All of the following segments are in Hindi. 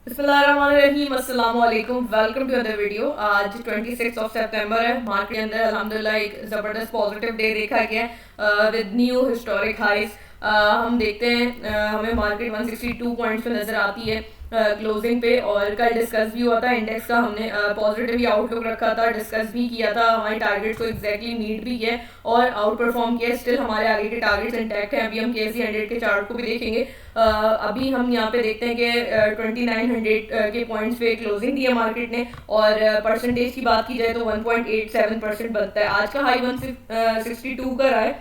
बिस्मिल्लाहिर्रहमानिर्रहीम, अस्सलाम वालेकुम, वेलकम टू अदर वीडियो। आज 26 ऑफ सितंबर है। मार्केट के अंदर अल्हम्दुलिल्लाह एक ज़बरदस्त पॉजिटिव डे देखा गया है विद न्यू हिस्टोरिक हाइज। हम देखते हैं हमें मार्केट 162 पॉइंट्स पे नज़र आती है क्लोजिंग पे। और कल डिस्कस भी हुआ था इंडेक्स का, हमने पॉजिटिव ही आउटलुक रखा था, डिस्कस भी किया था, हमारे टारगेट्स को एग्जैक्टली मीट भी किया और आउट परफॉर्म किया। स्टिल हमारे आगे के टारगेट्स इंटैक्ट हैं। अभी हम KSE 100 के चार्ट को भी देखेंगे। अभी हम यहाँ पे देखते हैं कि 2900 के पॉइंट्स पे क्लोजिंग दी है मार्केट ने। और परसेंटेज की बात की जाए तो 1.87% बनता है। आज का हाई 162 का रहा है,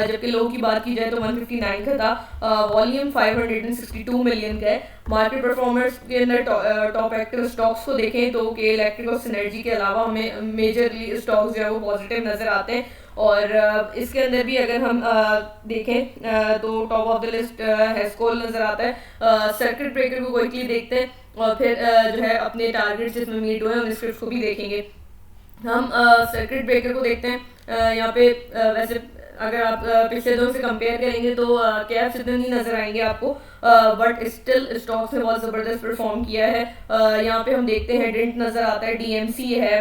जबकि लो की बात की जाए तो 159 का था। वॉल्यूम 562 मिलियन का है। मार्केट परफॉर्मेंस के अंदर टॉप एक्टिव स्टॉक्स को देखें तो के इलेक्ट्रिक और सिनर्जी के अलावा हमें मेजरली स्टॉक्स जो है वो पॉजिटिव नज़र आते हैं। और इसके अंदर भी अगर हम देखें तो top of the list Hascol नज़र आता है। सर्किट ब्रेकर को क्विकली देखते हैं और फिर जो है अपने टारगेट जिसमें मीट हुए हैं उन स्क्रिप्ट को भी देखेंगे। हम सर्किट ब्रेकर को देखते हैं। यहाँ पे वैसे अगर आप पिछले दिनों से कंपेयर करेंगे तो कैप्स इतने नहीं नजर आएंगे आपको, बट स्टिल स्टॉक्स ने बहुत ज़बरदस्त परफॉर्म किया है। यहाँ पे हम देखते हैं डेंट नज़र आता है, DMC है,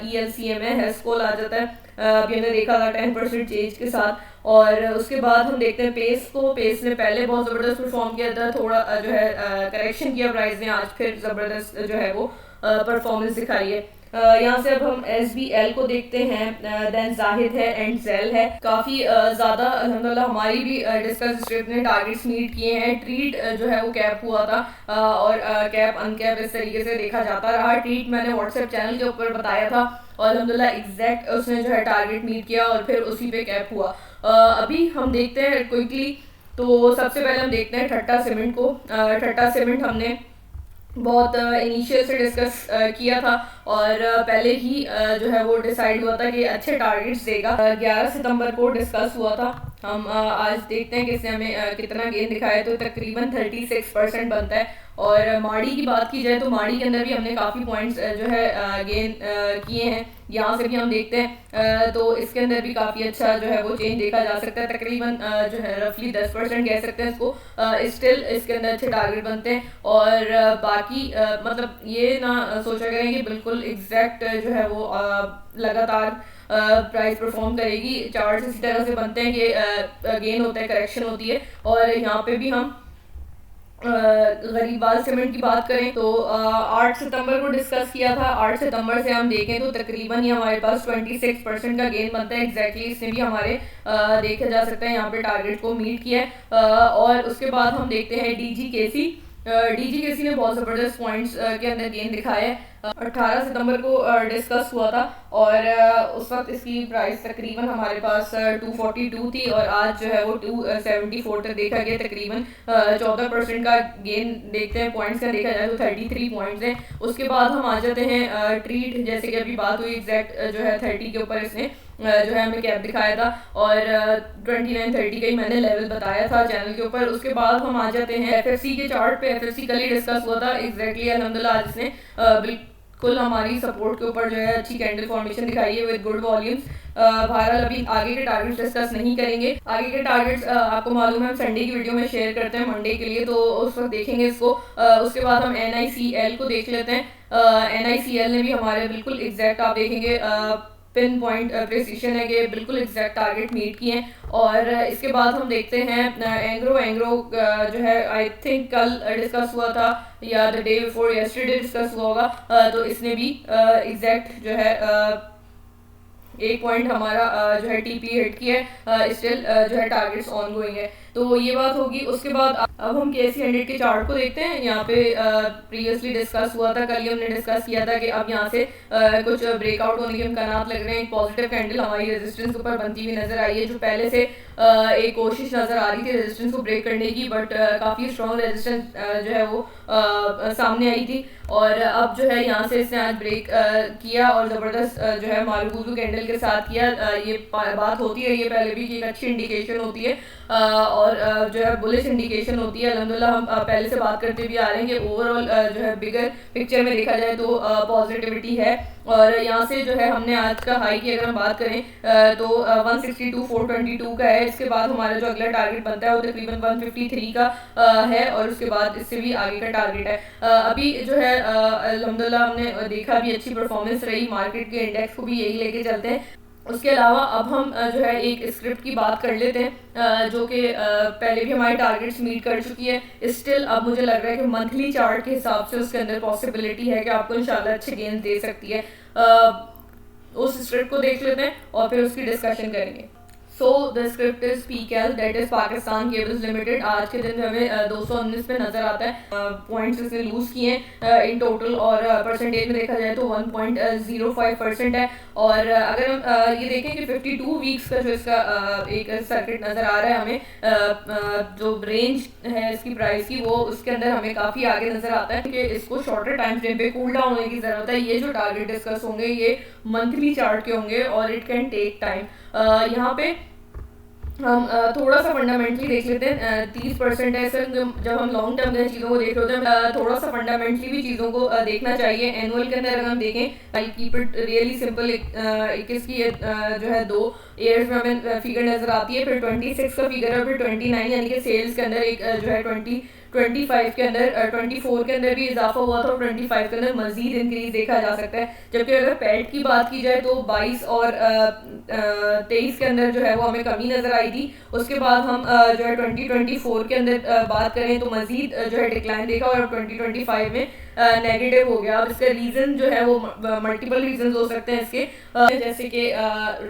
ELCM है, हेस्कोल आ जाता है। अभी हमने देखा था 10% चेंज के साथ। और उसके बाद हम देखते हैं पेस को। पेस ने पहले बहुत ज़बरदस्त परफॉर्म किया था, थोड़ा जो है करेक्शन किया प्राइस ने, आज फिर ज़बरदस्त जो है वो परफॉर्मेंस दिखाई है। यहाँ से अब हम SBL को देखते हैं, देन जाहिद है एंड जेल है। काफ़ी ज़्यादा अल्हम्दुलिल्लाह हमारी भी डिस्कस स्क्रिप्ट ने टारगेट्स मीट किए हैं। ट्रीट जो है वो कैप हुआ था और कैप अनकैप इस तरीके से देखा जाता रहा। ट्रीट मैंने व्हाट्सएप चैनल के ऊपर बताया था और अल्हम्दुलिल्लाह एग्जैक्ट उसने जो है टारगेट मीट किया और फिर उसी पे कैप हुआ। अभी हम देखते हैं क्विकली, तो सबसे पहले हम देखते हैं ठट्टा सीमेंट को। ठट्टा सीमेंट हमने बहुत इनिशियल से डिस्कस किया था और पहले ही जो है वो डिसाइड हुआ था कि अच्छे टारगेट्स देगा। 11 सितंबर को डिस्कस हुआ था। हम आज देखते हैं कि इसने हमें कितना गेन दिखाया, तो तकरीबन 36% बनता है। और माड़ी की बात की जाए तो माड़ी के अंदर भी हमने काफ़ी पॉइंट्स जो है गेन किए हैं। यहाँ से भी हम देखते हैं तो इसके अंदर भी काफ़ी अच्छा जो है वो चेंज देखा जा सकता है। तकरीबन जो है रफली 10% कह सकते हैं इसको। स्टिल इसके अंदर अच्छे टारगेट बनते हैं। और बाकी मतलब ये ना सोचा करें कि बिल्कुल एग्जैक्ट जो है वो लगातार प्राइस परफॉर्म करेगी। चार्ट्स इसी तरह से बनते हैं कि गेन होता है, करेक्शन होती है। और यहाँ पे भी हम गरीबाल सीमेंट की बात करें तो 8 सितंबर को डिस्कस किया था। 8 सितंबर से हम देखें तो तकरीबन ही हमारे पास 26% का गेन बनता है। एग्जैक्टली इसने भी हमारे देखा जा सकता है यहाँ पे टारगेट को मीट किया है। और उसके बाद हम देखते हैं DGKC। DGKC ने बहुत ज़बरदस्त पॉइंट्स के अंदर गेन दिखाया है। 18 सितंबर को डिस्कस हुआ था और उस वक्त इसकी प्राइस तकरीबन हमारे पास 242 थी और आज जो है वो 274 तक देखा गया। तकरीबन 14% का गेन देखते हैं पॉइंट्स का देखा जाए तो 33 पॉइंट्स हैं। उसके बाद हम आ जाते हैं ट्रीट, जैसे कि अभी बात हुई एग्जैक्ट जो है 30 के ऊपर इसने जो है हमें कैप दिखाया था और 29-30 का ही मैंने लेवल बताया था चैनल के ऊपर। उसके बाद हम आ जाते हैं FFC के चार्ट पे। FFC कल ही डिस्कस हुआ था एग्जैक्टली अल्हम्दुलिल्लाह आज इसने बिल्कुल हमारी सपोर्ट के ऊपर जो है अच्छी कैंडल फॉर्मेशन दिखाई है विद गुड वॉल्यूम्स। बहरहाल अभी आगे के टारगेट्स डिस्कस नहीं करेंगे। आगे के टारगेट्स आपको मालूम है हम संडे की वीडियो में शेयर करते हैं मंडे के लिए, तो उस वक्त देखेंगे इसको। उसके बाद हम NICL को देख लेते हैं। NICL ने भी हमारे बिल्कुल एग्जैक्ट आप देखेंगे पिन पॉइंट प्रिसीशन है कि बिल्कुल एग्जैक्ट टारगेट मीट किए हैं। और इसके बाद हम देखते हैं एंग्रो जो है आई थिंक कल डिस्कस हुआ था या the day before yesterday discuss हुआ होगा। तो इसने भी एग्जैक्ट जो है एक पॉइंट हमारा जो है TP हिट किया है। स्टिल जो है टारगेट्स ऑन गोइंग है, तो ये बात होगी। उसके बाद अब हम KSE 100 के चार्ट को देखते हैं। यहाँ पे प्रीवियसली डिस्कस हुआ था, कल ही हमने डिस्कस किया था कि अब यहाँ से कुछ ब्रेकआउट होने के इम्कानात लग रहे हैं। पॉजिटिव कैंडल हमारी रेजिस्टेंस के ऊपर बनती हुई नजर आई है, जो पहले से एक कोशिश नजर आ रही थी रेजिस्टेंस को ब्रेक करने की, बट काफ़ी स्ट्रॉन्ग रेजिस्टेंस जो है वो सामने आई थी। और अब जो है यहाँ से इसने आज ब्रेक किया और ज़बरदस्त जो है मारूगुजू कैंडल के साथ किया। ये बात होती है ये पहले भी कि एक अच्छी इंडिकेशन होती है। और जो है बुलिश इंडिकेशन होती है। अल्हम्दुलिल्लाह हम पहले से बात करते भी आ रहे हैं कि ओवरऑल जो है बिगर पिक्चर में देखा जाए तो पॉजिटिविटी है। और यहाँ से जो है हमने आज का हाई की अगर हम बात करें तो 162,422 का है। इसके बाद हमारा जो अगला टारगेट बनता है वो तकरीबन 153 का है, और उसके बाद इससे भी आगे का टारगेट है। अभी जो है अल्हम्दुलिल्लाह हमने देखा भी अच्छी परफॉर्मेंस रही मार्केट के, इंडेक्स को भी यही लेके चलते हैं। उसके अलावा अब हम जो है एक स्क्रिप्ट की बात कर लेते हैं जो कि पहले भी हमारे टारगेट्स मीट कर चुकी है। स्टिल अब मुझे लग रहा है कि मंथली चार्ट के हिसाब से उसके अंदर पॉसिबिलिटी है कि आपको इंशाल्लाह अच्छे गेंस दे सकती है। उस स्क्रिप्ट को देख लेते हैं और फिर उसकी डिस्कशन करेंगे। So the script is PCAL, that is Pakistan cables limited. आज के दिन हमें 219 पे नजर आता है। पॉइंट्स इसने लूज किए हैं इन टोटल, और परसेंटेज में देखा जाए तो 1.05% है। और अगर हम ये देखें कि 52 वीक्स का जो इसका एक सर्किट नजर आ रहा है हमें, जो रेंज है इसकी प्राइस की वो उसके अंदर हमें काफ़ी आगे नजर आता है कि इसको शॉर्टर टाइम फ्रेम पे कूल डाउन होने की ज़रूरत है। ये जो टारगेट डिस्कस होंगे ये मंथली चार्ट के होंगे और इट कैन टेक टाइम। यहाँ पे हम थोड़ा सा फंडामेंटली देख लेते हैं। 30% है सर, जब हम लॉन्ग टर्म में चीज़ों को देख रहे होते हैं थोड़ा सा फंडामेंटली भी चीज़ों को देखना चाहिए। एनुअल के अंदर अगर हम देखें, I keep it really simple, 21 की जो है 2 ईयर्स में हमें फिगर नजर आती है, फिर 26 का फिगर है, फिर 29 यानी कि सेल्स के अंदर एक जो है 25 के अंदर 24 के अंदर भी इजाफा हुआ था, और 25 के अंदर मजीद इंक्रीज देखा जा सकता है। जबकि अगर पैट की बात की जाए तो 22 और 23 के अंदर जो है वो हमें कमी नजर आई थी। उसके बाद हम जो है 2024 के अंदर बात करें तो मजीद जो है डिक्लाइन देखा, और 2025 में नेगेटिव हो गया। अब इसका रीज़न जो है वो मल्टीपल रीजन हो सकते हैं इसके, जैसे कि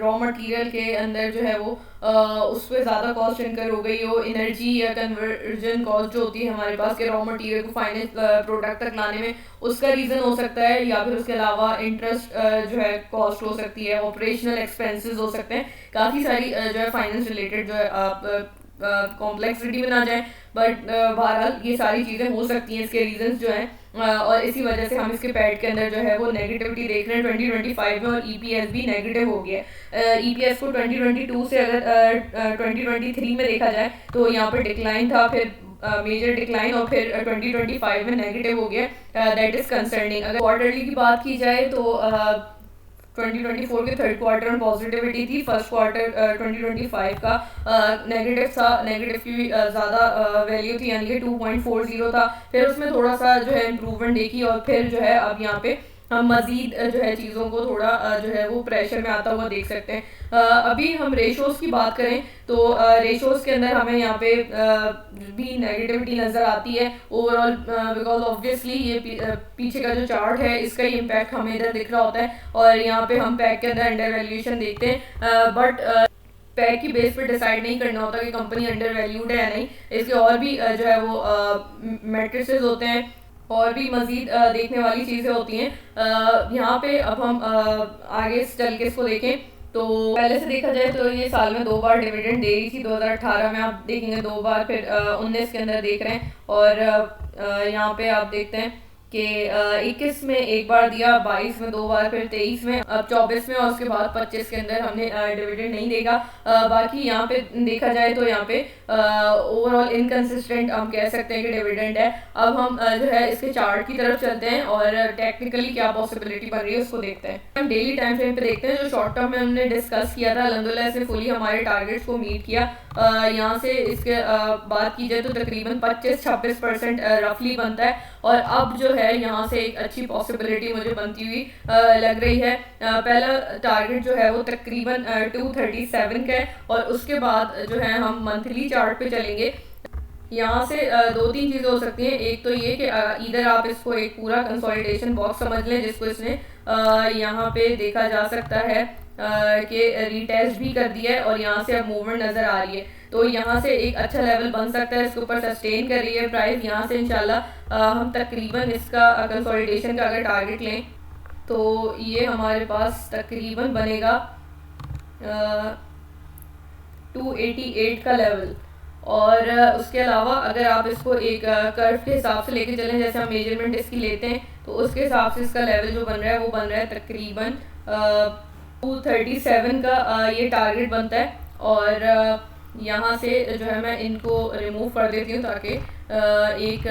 रॉ मटेरियल के अंदर जो है वो उस पर ज़्यादा कॉस्ट इनकर हो गई हो, एनर्जी या कन्वर्जन कॉस्ट जो होती है हमारे पास के रॉ मटेरियल को फाइनल प्रोडक्ट तक लाने में, उसका रीज़न हो सकता है। या फिर उसके अलावा इंटरेस्ट जो है कॉस्ट हो सकती है, ऑपरेशनल एक्सपेंसेस हो सकते हैं, काफ़ी सारी जो है फाइनेंस रिलेटेड जो है आप कॉम्प्लेक्सिटी में ना जाए, बट बहरहाल ये सारी चीज़ें हो सकती हैं, इसके रीजंस जो हैं, और इसी वजह से हम इसके पैड के अंदर जो है वो नेगेटिविटी देख रहे हैं 2025 में, और EPS भी नेगेटिव हो गया है। EPS को 2022 से अगर 2023 में देखा जाए तो यहाँ पर डिक्लाइन था, फिर मेजर डिक्लाइन, और फिर 2025 में नेगेटिव हो गया। That is concerning. अगर क्वार्टरली की बात की जाए तो 2024 के थर्ड क्वार्टर में पॉजिटिविटी थी, फर्स्ट क्वार्टर 2025 का नेगेटिव था, नेगेटिव की ज़्यादा वैल्यू थी यानी कि 2.40 था। फिर उसमें थोड़ा सा जो है इम्प्रूवमेंट देखी, और फिर जो है अब यहाँ पे हम मज़ीद जो है चीज़ों को थोड़ा जो है वो प्रेशर में आता हुआ देख सकते हैं। अभी हम रेशोज़ की बात करें तो रेशोज़ के अंदर हमें यहाँ पे भी नेगेटिविटी नज़र आती है ओवरऑल, बिकॉज ऑब्वियसली ये पीछे का जो चार्ट है इसका ही इम्पैक्ट हमें इधर दिख रहा होता है, और यहाँ पे हम पैक के अंदर अंडर वैल्यूएशन देखते हैं। बट पैक की बेस पे डिसाइड नहीं करना होता कि कंपनी अंडर वैल्यूड है या नहीं, इसके और भी जो है वो मैट्रिसेस होते हैं, और भी मज़ीद देखने वाली चीज़ें होती हैं। यहाँ पे अब हम आगे चल के इसको देखें तो पहले से देखा जाए तो ये साल में 2 बार डिविडेंड दे रही थी। 2018 में आप देखेंगे 2 बार, फिर 19 के अंदर देख रहे हैं, और यहाँ पे आप देखते हैं कि 21 में एक बार दिया, 22 में 2 बार, फिर 23 में, अब 24 में, और उसके बाद 25 के अंदर हमने डिविडेंड नहीं देगा। बाकी यहाँ पे देखा जाए तो यहाँ पे ओवरऑल इनकंसिस्टेंट हम कह सकते हैं कि डिविडेंड है। अब हम जो है इसके चार्ट की तरफ चलते हैं और टेक्निकली क्या पॉसिबिलिटी बन रही है उसको देखते हैं। हम डेली टाइम फ्रेम पे देखते हैं, जो शॉर्ट टर्म में हमने डिस्कस किया था अल्हम्दुलिल्लाह से फुली हमारे टारगेट्स को मीट किया। यहाँ से इसके बात की जाए तो तकरीबन 25-26% रफली बनता है, और अब जो है यहाँ से एक अच्छी पॉसिबिलिटी मुझे बनती हुई लग रही है। पहला टारगेट जो है वो तकरीबन 237 का है, और उसके बाद जो है हम मंथली चार्ट पे चलेंगे। यहाँ से 2-3 चीज़ें हो सकती हैं। एक तो ये कि इधर आप इसको एक पूरा कंसोलिडेशन बॉक्स समझ लें, जिसको इसने यहाँ पे देखा जा सकता है कि रीटेस्ट भी कर दिया है, और यहाँ से अब मूवमेंट नज़र आ रही है, तो यहाँ से एक अच्छा लेवल बन सकता है। इसके ऊपर सस्टेन कर रही है प्राइस। यहाँ से इंशाल्लाह हम तकरीबन इसका कंसोलिडेशन का अगर टारगेट लें तो ये हमारे पास तकरीबन बनेगा 288 का लेवल। और उसके अलावा अगर आप इसको एक कर्व के हिसाब से लेके चलें, जैसे हम मेजरमेंट इसकी लेते हैं, तो उसके हिसाब से इसका लेवल जो बन रहा है वो बन रहा है तकरीबन 237 का ये टारगेट बनता है। और यहाँ से जो है मैं इनको रिमूव कर देती हूँ ताकि एक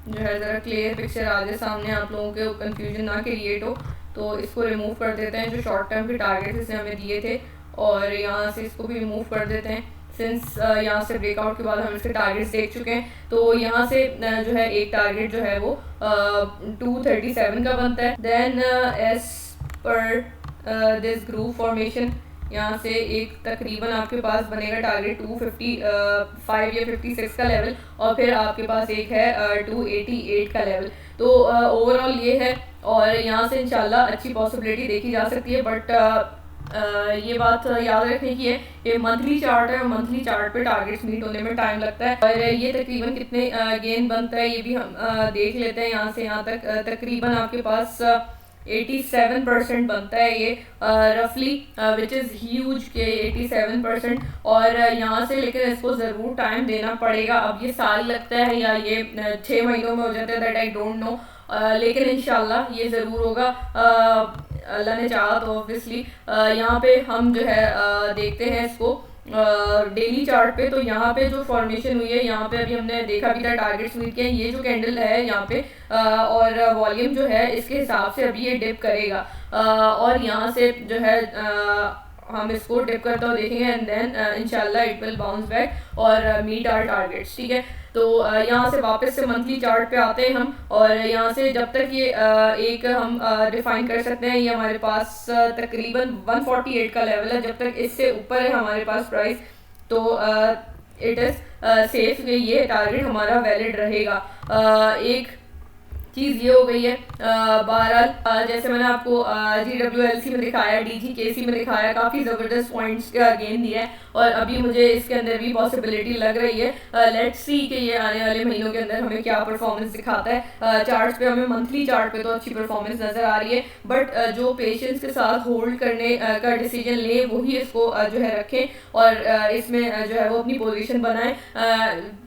जो है ज़रा क्लियर पिक्चर आ जाए सामने, आप लोगों के कंफ्यूजन ना क्रिएट हो। तो इसको रिमूव कर देते हैं जो शॉर्ट टर्म के टारगेट इसने हमें दिए थे, और यहाँ से इसको भी रिमूव कर देते हैं सिंस यहाँ से ब्रेकआउट के बाद हम इसके टारगेट्स देख चुके हैं। तो यहाँ से जो है एक टारगेट जो है वो 237 का बनता है। Then as per this group formation यहाँ से एक तकरीबन आपके पास बनेगा टारगेट 255 या 56 का लेवल, और फिर आपके पास एक है 288 का लेवल। तो ओवरऑल ये है, और यहाँ से इंशाल्लाह अच्छी पॉसिबिलिटी देखी जा सकती है। बट ये बात याद रखने की है, ये मंथली चार्ट है, मंथली चार्ट पे टारगेट्स मीट होने में टाइम लगता है। और ये तकरीबन कितने गेन बनता है ये भी हम देख लेते हैं। यहाँ से यहाँ तक तकरीबन आपके पास 87% बनता है ये रफली, विच इज़ ह्यूज के 87%। और यहाँ से लेकर इसको ज़रूर टाइम देना पड़ेगा। अब ये साल लगता है या ये 6 महीनों में हो जाता है, दैट आई डोंट नो, लेकिन इंशाल्लाह ये ज़रूर होगा, अल्लाह ने चाहा तो। ऑब्वियसली यहाँ पे हम जो है देखते हैं इसको डेली चार्ट पे। तो यहाँ पे जो फॉर्मेशन हुई है, यहाँ पे अभी हमने देखा भी था टारगेट्स मीट के, ये जो कैंडल है यहाँ पे और वॉल्यूम जो है इसके हिसाब से अभी ये डिप करेगा, और यहाँ से जो है हम इसको डिप करता हुआ देखेंगे, एंड देन इंशाल्लाह इट विल बाउंस बैक और मीट आवर टारगेट्स। ठीक है, तो यहाँ से वापस से मंथली चार्ट पे आते हैं हम, और यहाँ से जब तक ये एक हम डिफाइन कर सकते हैं, ये हमारे पास तकरीबन 148 का लेवल है। जब तक इससे ऊपर है हमारे पास प्राइस, तो इट इज़ सेफ, ये टारगेट हमारा वैलिड रहेगा। एक चीज़ ये हो गई है। बहरहाल जैसे मैंने आपको GWLC में दिखाया, DGKC में दिखाया, काफ़ी ज़बरदस्त पॉइंट्स का गेन दिया है, और अभी मुझे इसके अंदर भी पॉसिबिलिटी लग रही है। लेट्स सी कि ये आने वाले महीनों के अंदर हमें क्या परफॉर्मेंस दिखाता है। चार्ट्स पे हमें मंथली चार्ट पे तो अच्छी परफॉर्मेंस नज़र आ रही है, बट जो पेशेंस के साथ होल्ड करने का डिसीजन ले वही इसको जो है रखें, और इसमें जो है वो अपनी पोजीशन बनाएं।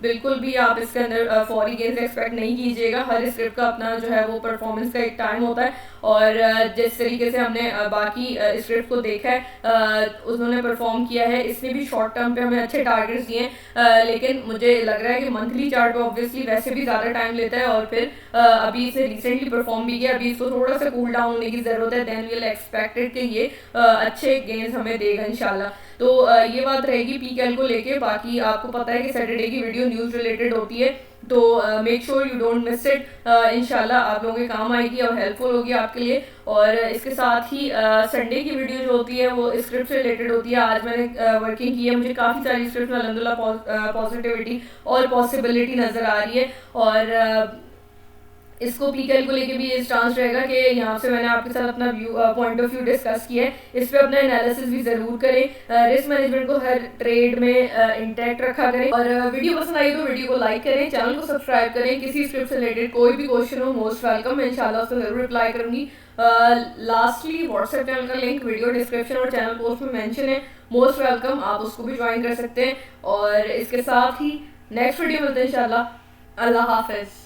बिल्कुल भी आप इसके अंदर फौरी गेंस एक्सपेक्ट नहीं कीजिएगा। हर स्क्रिप्ट का अपना जो है वो परफॉर्मेंस का एक टाइम होता है, और जिस तरीके से हमने बाकी स्क्रिप्ट को देखा है उन्होंने परफॉर्म किया है। इसने भी शॉर्ट टर्म पे हमें अच्छे टारगेट्स दिए हैं, लेकिन मुझे लग रहा है कि मंथली चार्ट पे ऑब्वियसली वैसे भी ज़्यादा टाइम लेता है, और फिर अभी इसे रिसेंटली परफॉर्म भी किया, अभी इसको थोड़ा सा कूल डाउन होने की ज़रूरत है। देन वील एक्सपेक्टेड कि ये अच्छे गेंस हमें देगा इंशाल्लाह। तो ये बात रहेगी PKL को लेके। बाकी आपको पता है कि सैटरडे की वीडियो न्यूज़ रिलेटेड होती है, तो make sure you don't miss it. इंशाल्लाह आप लोगों के काम आएगी और हेल्पफुल होगी आपके लिए। और इसके साथ ही संडे की वीडियो जो होती है वो स्क्रिप्ट से रिलेटेड होती है। आज मैंने वर्किंग की है, मुझे काफ़ी सारी स्क्रिप्ट में अल्हम्दुलिल्लाह पॉजिटिविटी और पॉसिबिलिटी नज़र आ रही है, और इसको PKL को लेके भी ये चांस रहेगा कि यहाँ से मैंने आपके साथ अपना पॉइंट ऑफ व्यू डिस्कस किया है। इस पर अपना एनालिसिस भी ज़रूर करें, रिस्क मैनेजमेंट को हर ट्रेड में इंटैक्ट रखा करें। और वीडियो पसंद आई तो वीडियो को लाइक करें, चैनल को सब्सक्राइब करें। किसी स्क्रिप्ट से रिलेटेड कोई भी क्वेश्चन हो, मोस्ट वेलकम, मैं इंशाल्लाह उसको ज़रूर रिप्लाई करूँगी। लास्टली व्हाट्सएप चैनल का लिंक वीडियो डिस्क्रिप्शन और चैनल पोस्ट में मेंशन है, मोस्ट वेलकम, आप उसको भी ज्वाइन कर सकते हैं। और इसके साथ ही नेक्स्ट वीडियो मिलते हैं इंशाल्लाह। अल्लाह हाफिज़।